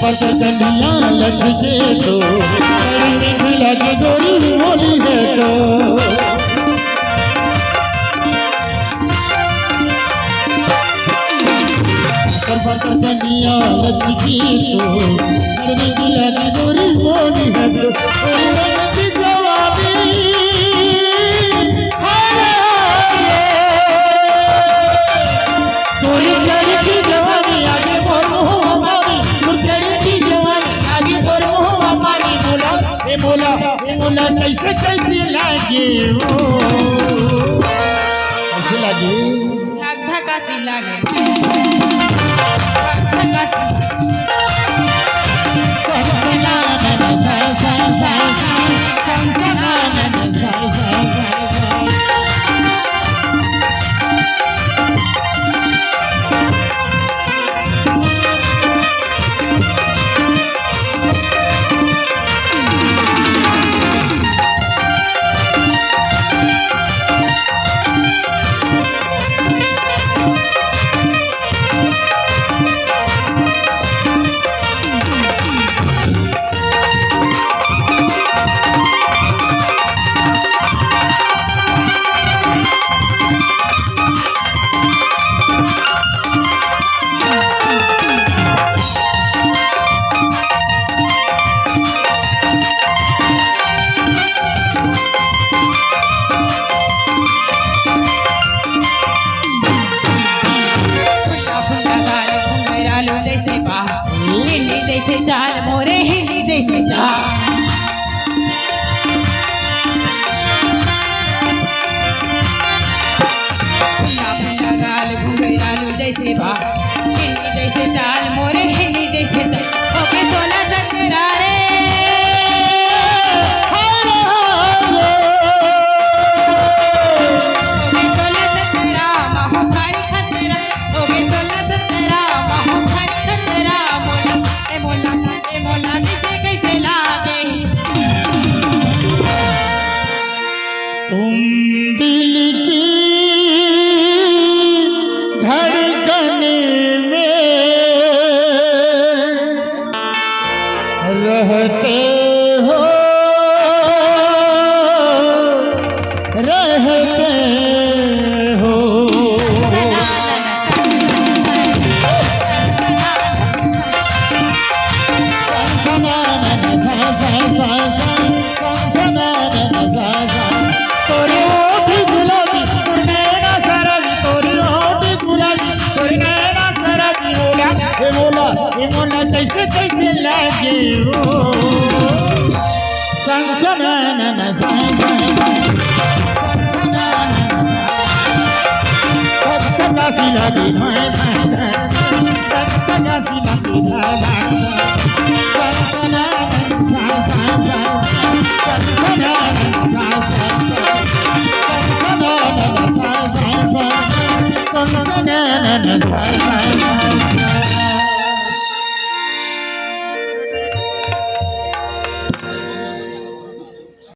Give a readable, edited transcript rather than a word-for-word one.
पसंदिया लग से तो लग जोड़ी बोली है तो पसंदिया लग की तो लग जोड़ी बोली है तो कैसे कैसे लागे वो कैसे लागे धक्का सी लागे जैसे चाल मोरे हिंदी जैसे चाल गाल घूमे आलू जैसे बा हिंदी जैसे चाल मोरे हिंदी जैसे चाल ओके 16-17 रे रहते हो कैसे कैसे लागे वो संसना na